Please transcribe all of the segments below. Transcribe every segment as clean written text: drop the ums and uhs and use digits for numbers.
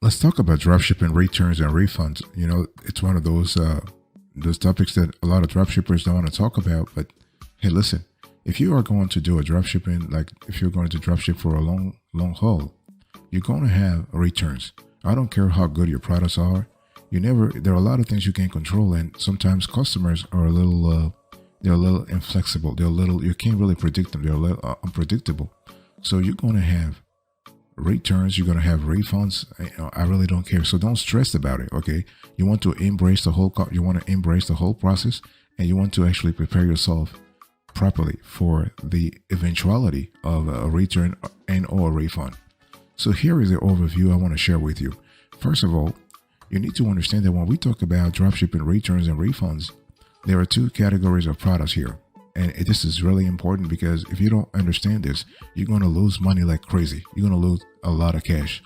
Let's talk about dropshipping returns and refunds. It's one of those topics that a lot of dropshippers don't want to talk about. But hey, listen, if you are going to do a dropshipping, like if you're going to dropship for a long haul, you're going to have returns. I don't care how good your products are. There are a lot of things you can't control, and sometimes customers are they're a little inflexible. You can't really predict them. They're a little unpredictable. So you're going to have returns, you're going to have refunds. I really don't care. So don't stress about it. Okay. You want to embrace the whole process, and you want to actually prepare yourself properly for the eventuality of a return and or a refund. So here is the overview I want to share with you. First of all, you need to understand that when we talk about dropshipping returns and refunds, there are two categories of products here. And this is really important, because if you don't understand this, you're going to lose money like crazy. You're going to lose a lot of cash.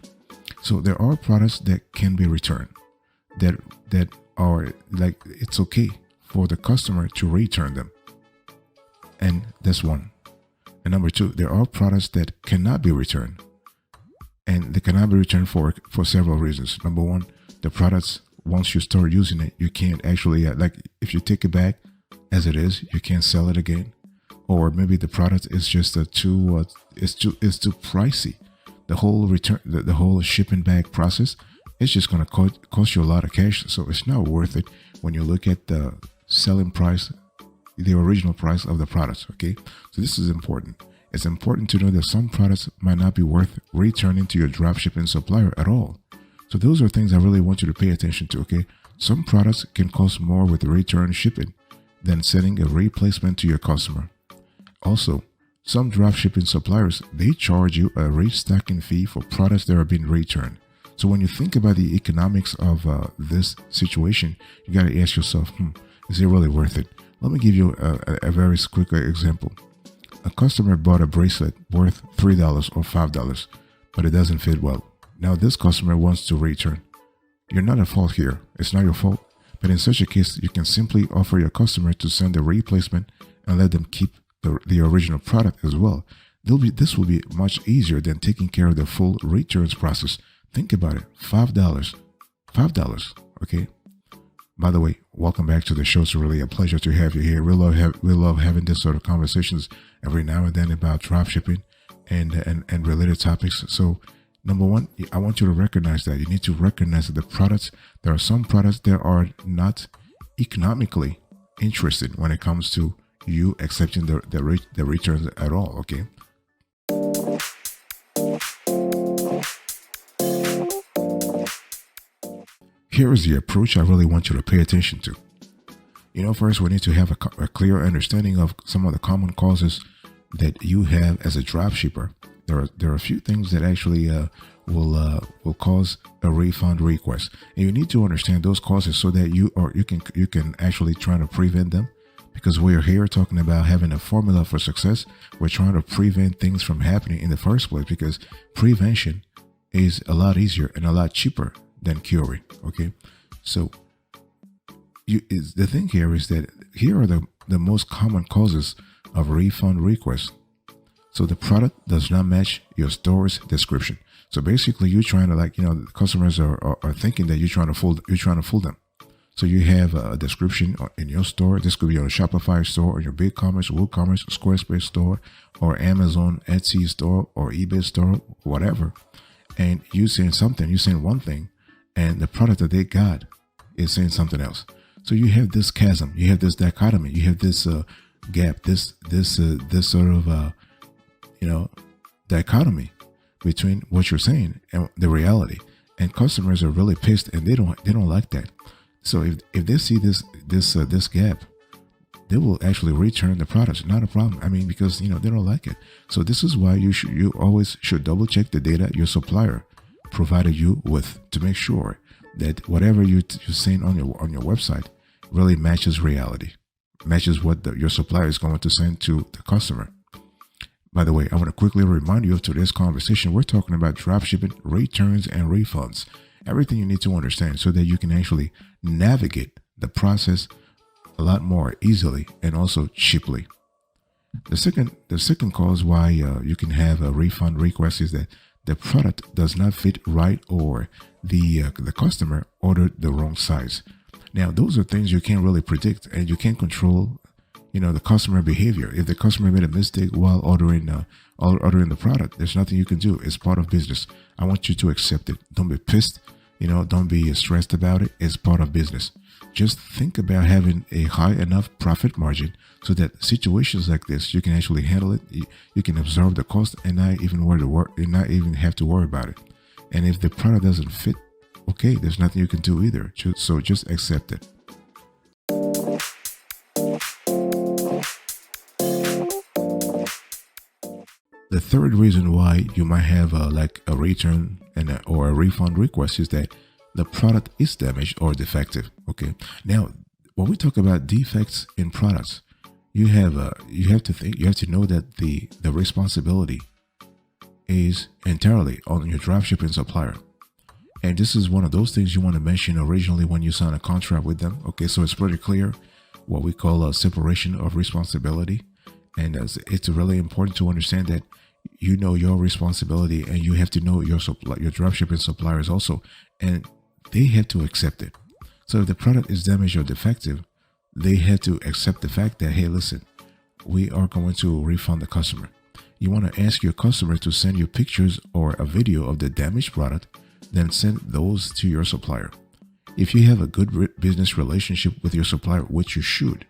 So there are products that can be returned, that are like, it's okay for the customer to return them. And that's one. And number two, there are products that cannot be returned. And they cannot be returned for several reasons. Number one, the products, once you start using it, you can't actually, like if you take it back as it is, you can't sell it again. Or maybe the product is just too pricey. The whole return, the whole shipping back process, it's just going to cost you a lot of cash. So it's not worth it when you look at the selling price, the original price of the products. Okay. So this is important. It's important to know that some products might not be worth returning to your dropshipping supplier at all. So those are things I really want you to pay attention to. Okay. Some products can cost more with return shipping than sending a replacement to your customer. Also, some dropshipping suppliers, they charge you a restocking fee for products that are being returned. So when you think about the economics of this situation, you got to ask yourself, is it really worth it? Let me give you a very quick example. A customer bought a bracelet worth $3 or $5, but it doesn't fit well. Now this customer wants to return. You're not at fault here. It's not your fault. But in such a case, you can simply offer your customer to send a replacement and let them keep the original product as well. This will be much easier than taking care of the full returns process. Think about it. $5. Okay. By the way, welcome back to the show. It's really a pleasure to have you here. We love having this sort of conversations every now and then about dropshipping and related topics. So number one, I want you to recognize that. You need to recognize that there are some products that are not economically interested when it comes to you accepting the returns at all. Okay. Here is the approach I really want you to pay attention to. First we need to have a clear understanding of some of the common causes that you have as a dropshipper. There are a few things that actually will cause a refund request, and you need to understand those causes so that you can actually try to prevent them. Because we are here talking about having a formula for success. We're trying to prevent things from happening in the first place, because prevention is a lot easier and a lot cheaper than curing. Okay, so the thing here is that here are the most common causes of refund requests. So the product does not match your store's description. So basically, you're trying to customers are thinking that you're trying to fool them. So you have a description in your store. This could be on a Shopify store, or your BigCommerce, WooCommerce, Squarespace store, or Amazon, Etsy store, or eBay store, whatever. And you're saying one thing, and the product that they got is saying something else. So you have this chasm, you have this dichotomy, you have this gap, this sort of dichotomy between what you're saying and the reality. And customers are really pissed, and they don't like that. So if they see this gap, they will actually return the product. Not a problem. I mean, because they don't like it. So this is why you always should double check the data your supplier provided you with, to make sure that whatever you're saying on your website really matches reality, matches what your supplier is going to send to the customer. By the way, I want to quickly remind you of today's conversation. We're talking about dropshipping, returns, and refunds. Everything you need to understand so that you can actually navigate the process a lot more easily and also cheaply. The second cause why you can have a refund request is that the product does not fit right, or the customer ordered the wrong size. Now, those are things you can't really predict, and you can't control, the customer behavior. If the customer made a mistake while ordering the product, there's nothing you can do. It's part of business. I want you to accept it. Don't be pissed. Don't be stressed about it. It's part of business. Just think about having a high enough profit margin so that situations like this, you can actually handle it. You can absorb the cost and not even have to worry about it. And if the product doesn't fit, okay, there's nothing you can do either. So just accept it. The third reason why you might have a return or a refund request is that the product is damaged or defective. Okay. Now, when we talk about defects in products, you have to know that the responsibility is entirely on your dropshipping supplier. And this is one of those things you want to mention originally when you sign a contract with them. Okay, so it's pretty clear what we call a separation of responsibility. And it's really important to understand that you know your responsibility, and you have to know your dropshipping suppliers also, and they have to accept it. So if the product is damaged or defective, they have to accept the fact that, hey, listen, we are going to refund the customer. You want to ask your customer to send you pictures or a video of the damaged product, then send those to your supplier. If you have a good business relationship with your supplier, which you should,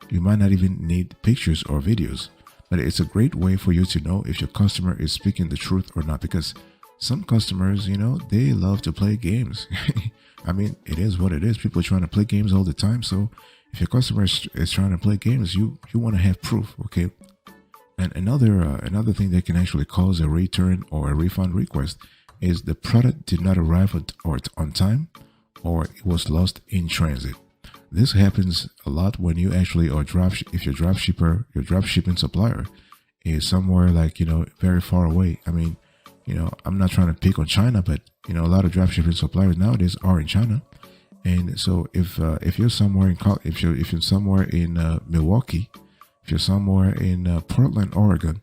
you might not even need pictures or videos, but it's a great way for you to know if your customer is speaking the truth or not, because some customers, they love to play games. I mean, it is what it is. People are trying to play games all the time. So if your customer is trying to play games, you want to have proof, okay? And another thing that can actually cause a return or a refund request is the product did not arrive on time, or it was lost in transit. This happens a lot when you actually if your dropshipping supplier is somewhere very far away. I mean, I'm not trying to pick on China, but a lot of dropshipping suppliers nowadays are in China. And so if you're somewhere if you're somewhere in Milwaukee, if you're somewhere in Portland, Oregon,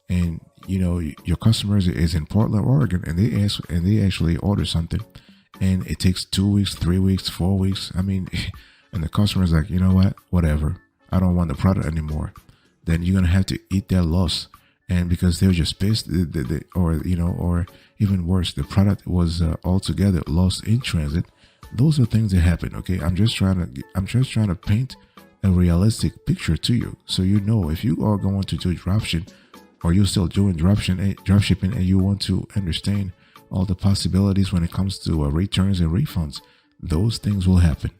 and your customer is in Portland, Oregon, and they actually order something, and it takes 2 weeks, 3 weeks, 4 weeks. I mean, and the customer is like, you know what, whatever, I don't want the product anymore. Then you're gonna have to eat that loss, and because they're just pissed, or even worse, the product was altogether lost in transit. Those are things that happen. Okay, I'm just trying to paint a realistic picture to you, so if you are going to do dropshipping, or you're still doing dropshipping, and you want to understand all the possibilities when it comes to returns and refunds, those things will happen.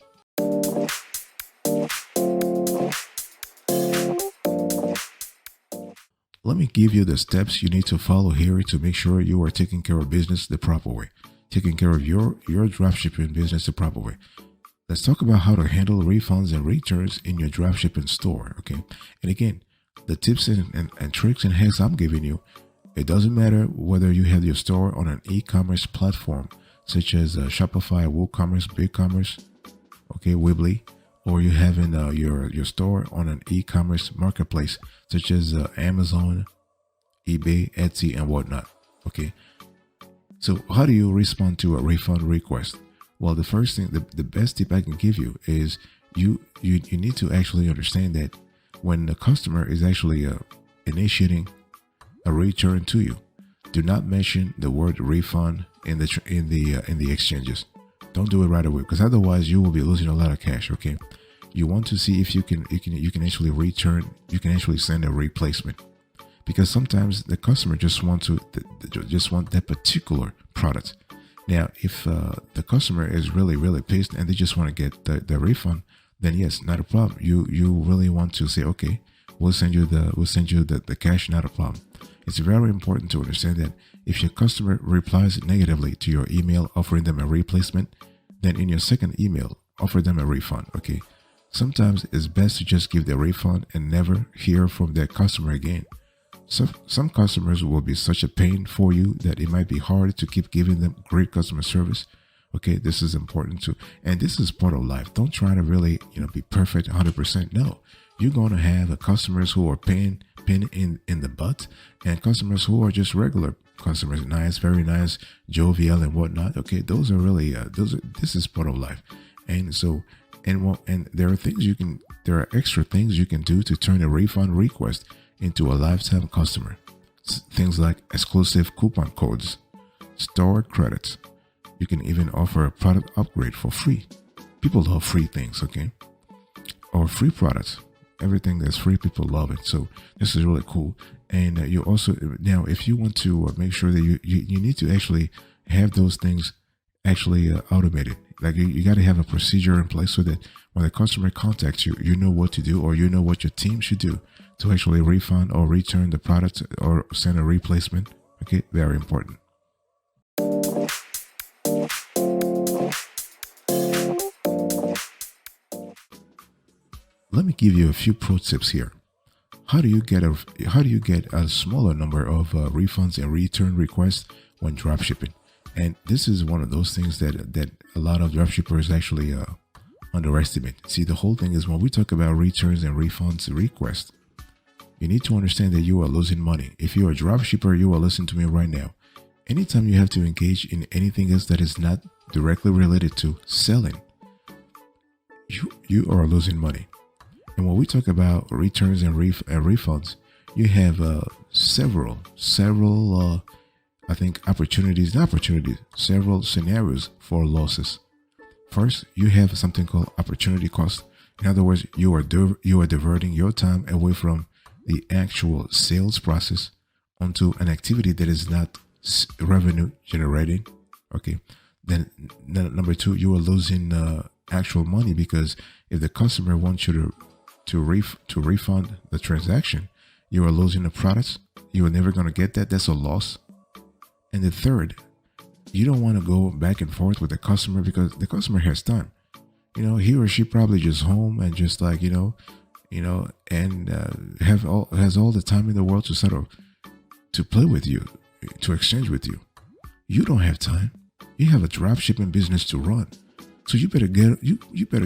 Let me give you the steps you need to follow here to make sure you are taking care of business the proper way, taking care of your dropshipping business the proper way. Let's talk about how to handle refunds and returns in your dropshipping store. Okay, and again, the tips and tricks and hacks I'm giving you, it doesn't matter whether you have your store on an e-commerce platform such as Shopify, WooCommerce, BigCommerce, okay, Weebly, or you having your store on an e-commerce marketplace such as Amazon, eBay, Etsy, and whatnot. Okay, so how do you respond to a refund request? Well, the first thing, the best tip I can give you is you need to actually understand that when the customer is actually initiating a return to you, do not mention the word refund in the exchanges. Don't do it right away, because otherwise you will be losing a lot of cash. Okay, you want to see if you can actually return. You can actually send a replacement, because sometimes the customer just want that particular product. Now, if the customer is really pissed and they just want to get the refund, then yes, not a problem. You really want to say, okay, we'll send you the cash, not a problem. It's very important to understand that if your customer replies negatively to your email offering them a replacement, then in your second email, offer them a refund. Okay, sometimes it's best to just give the refund and never hear from that customer again. So some customers will be such a pain for you that it might be hard to keep giving them great customer service. Okay, this is important too, and this is part of life. Don't try to really be perfect 100%. No, you're going to have customers who are pain in the butt, and customers who are just regular customers nice, very nice, jovial and whatnot. Okay, those are really this is part of life. And so and there are extra things you can do to turn a refund request into a lifetime customer. Things like exclusive coupon codes, stored credits. You can even offer a product upgrade for free. People love free things, okay? Or free products. Everything that's free, people love it. So this is really cool. And you also, now, if you want to make sure that you need to actually have those things actually automated. Like you got to have a procedure in place so that when the customer contacts you, you know what to do, or you know what your team should do to actually refund or return the product or send a replacement. Okay, very important. Let me give you a few pro tips here. How do you get a smaller number of refunds and return requests when dropshipping? And this is one of those things that a lot of dropshippers actually underestimate. See, the whole thing is when we talk about returns and refunds requests, you need to understand that you are losing money. If you're a dropshipper, you are listening to me right now. Anytime you have to engage in anything else that is not directly related to selling, you are losing money. And when we talk about returns and refunds, you have several I think several scenarios for losses. First, you have something called opportunity cost. In other words, you are diverting your time away from the actual sales process onto an activity that is not revenue generating. Okay. Then number two, you are losing actual money, because if the customer wants you to refund the transaction, you are losing the products. You are never going to get that. That's a loss. And the third, you don't want to go back and forth with the customer, because the customer has time. He or she probably just home and just like, and has all the time in the world to sort of to play with you, to exchange with you. You don't have time. You have a drop shipping business to run. So you better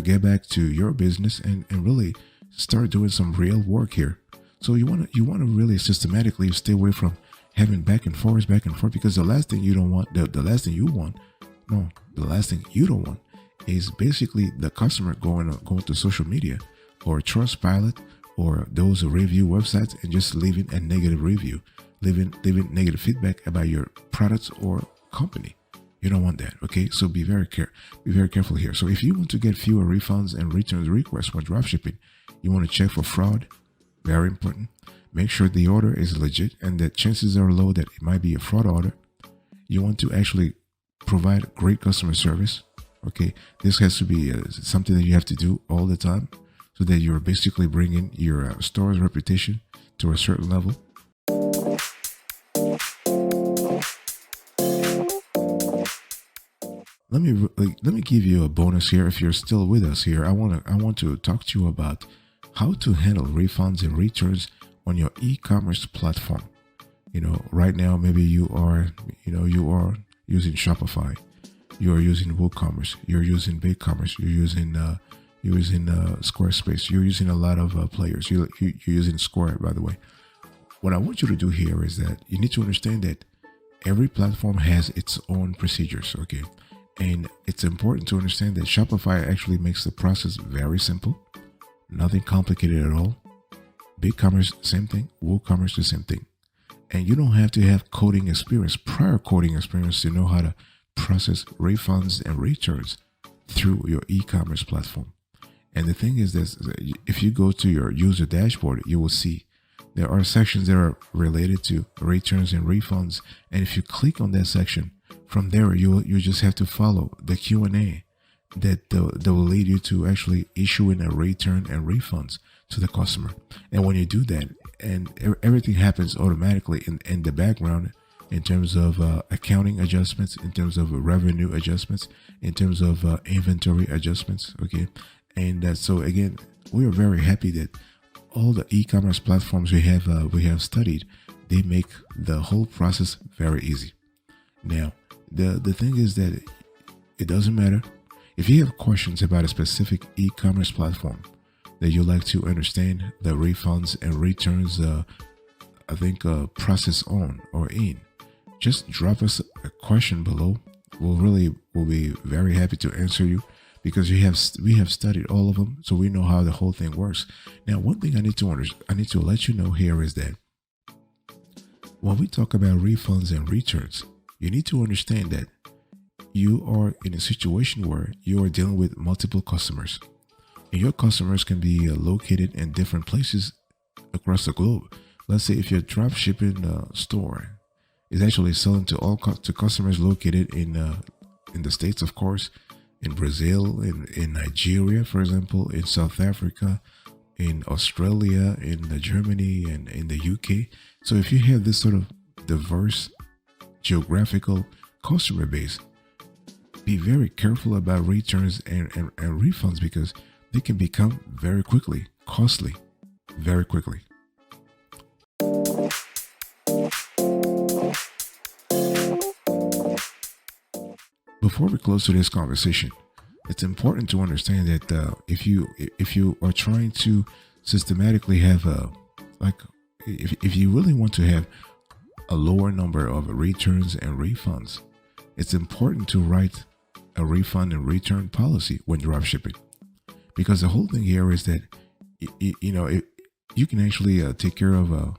get back to your business and really start doing some real work here. So you want to really systematically stay away from having back and forth, because the last thing you don't want, the last thing you don't want is basically the customer going to social media or Trustpilot or those review websites and just leaving a negative review, leaving negative feedback about your products or company. You don't want that. Okay, so be very careful here. So if you want to get fewer refunds and returns requests when dropshipping, you want to check for fraud. Very important. Make sure the order is legit and that chances are low that it might be a fraud order. You want to actually provide great customer service. Okay, this has to be something that you have to do all the time, so that you're basically bringing your store's reputation to a certain level. Let me give you a bonus here. If you're still with us here, I want to talk to you about how to handle refunds and returns on your e-commerce platform. Right now, maybe you are using Shopify, you are using WooCommerce, you're using BigCommerce, you're using Squarespace, you're using a lot of players. You're using Square, by the way. What I want you to do here is that you need to understand that every platform has its own procedures. Okay. And it's important to understand that Shopify actually makes the process very simple, nothing complicated at all. BigCommerce, same thing. WooCommerce, the same thing. And you don't have to have prior coding experience to know how to process refunds and returns through your e-commerce platform. And the thing is this, if you go to your user dashboard, you will see there are sections that are related to returns and refunds. And if you click on that section, from there, you just have to follow the Q&A that will lead you to actually issuing a return and refunds to the customer. And when you do that, and everything happens automatically in the background, in terms of accounting adjustments, in terms of revenue adjustments, in terms of inventory adjustments. Okay. And so again, we are very happy that all the e-commerce platforms we have studied, they make the whole process very easy. Now, the thing is that it doesn't matter if you have questions about a specific e-commerce platform that you like to understand the refunds and returns process on or in. just drop us a question below. Will be very happy to answer you, because we have studied all of them, so we know how the whole thing works. Now, one thing I need to let you know here is that when we talk about refunds and returns, you need to understand that you are in a situation where you are dealing with multiple customers, and your customers can be located in different places across the globe. Let's say if your drop shipping store is actually selling to customers located in the States, of course, in Brazil, in Nigeria, for example, in South Africa, in Australia, in Germany, and in the UK. So if you have this sort of diverse geographical customer base, be very careful about returns and refunds, because they can become very quickly costly, very quickly. Before we close today's conversation, it's important to understand that if you are trying to systematically have if you really want to have a lower number of returns and refunds, it's important to write a refund and return policy when drop shipping, because the whole thing here is that you can actually take care of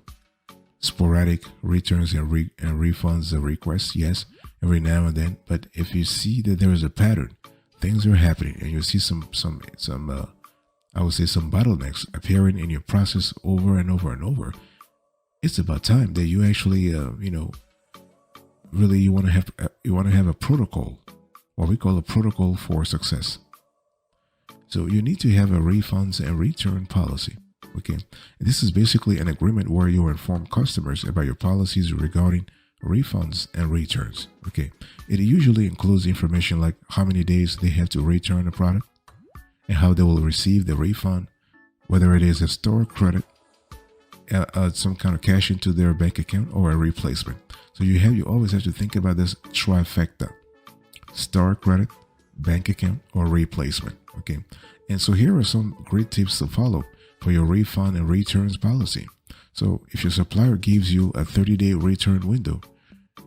sporadic returns and refunds requests, yes, every now and then. But if you see that there is a pattern, things are happening, and you see some I would say some bottlenecks appearing in your process over and over and over, it's about time that you actually really you want to have a protocol, what we call a protocol for success. So you need to have a refunds and return policy. Okay, and this is basically an agreement where you inform customers about your policies regarding refunds and returns. Okay, it usually includes information like how many days they have to return a product and how they will receive the refund, whether it is a store credit, some kind of cash into their bank account, or a replacement. So you always have to think about this trifecta: store credit, bank account, or replacement. Okay, and so here are some great tips to follow for your refund and returns policy. So if your supplier gives you a 30-day return window,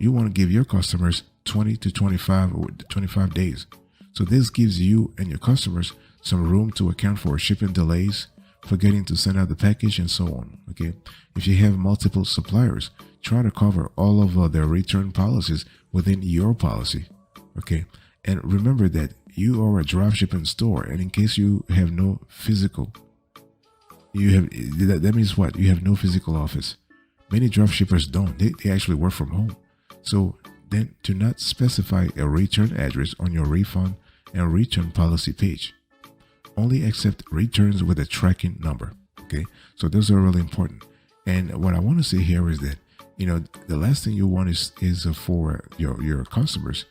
you want to give your customers 20 to 25 days. So this gives you and your customers some room to account for shipping delays, forgetting to send out the package, and so on. Okay, if you have multiple suppliers, try to cover all of their return policies within your policy. Okay, and remember that you are a dropshipping store, and in case you have no physical, that means what? You have no physical office. Many dropshippers don't. They actually work from home. So then do not specify a return address on your refund and return policy page. Only accept returns with a tracking number. Okay, so those are really important. And what I want to say here is that the last thing you want is for your customers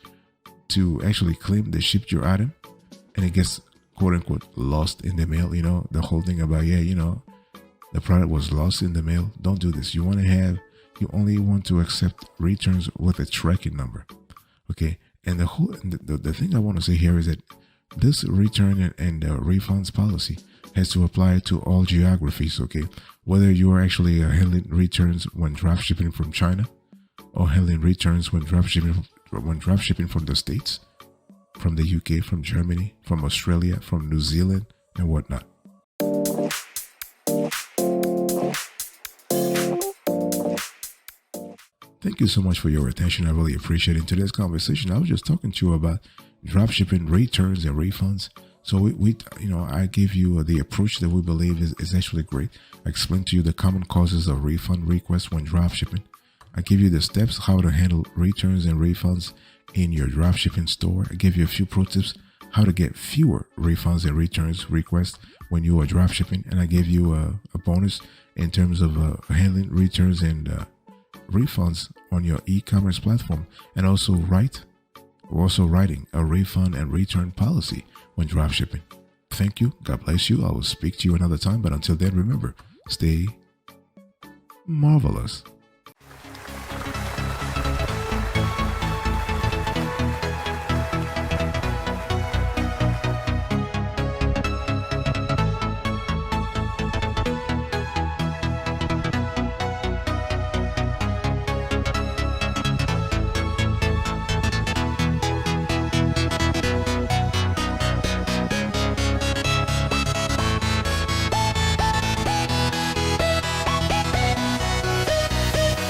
to actually claim they shipped your item and it gets quote unquote lost in the mail. The whole thing about the product was lost in the mail. Don't do this. You only want to accept returns with a tracking number. Okay, and the thing I want to say here is that this return and refunds policy has to apply to all geographies. Okay, whether you are actually handling returns when drop shipping from China, or handling returns when drop shipping from the States, from the UK, from Germany, from Australia, from New Zealand, and whatnot. Thank you so much for your attention. I really appreciate it. In today's conversation, I was just talking to you about dropshipping returns and refunds. So I gave you the approach that we believe is actually great. I explained to you the common causes of refund requests when dropshipping. I give you the steps how to handle returns and refunds in your dropshipping store. I gave you a few pro tips how to get fewer refunds and returns requests when you are dropshipping, and I gave you a bonus in terms of handling returns and refunds on your e-commerce platform, and also writing a refund and return policy when dropshipping. Thank you. God bless you. I will speak to you another time, but until then, remember, stay marvelous.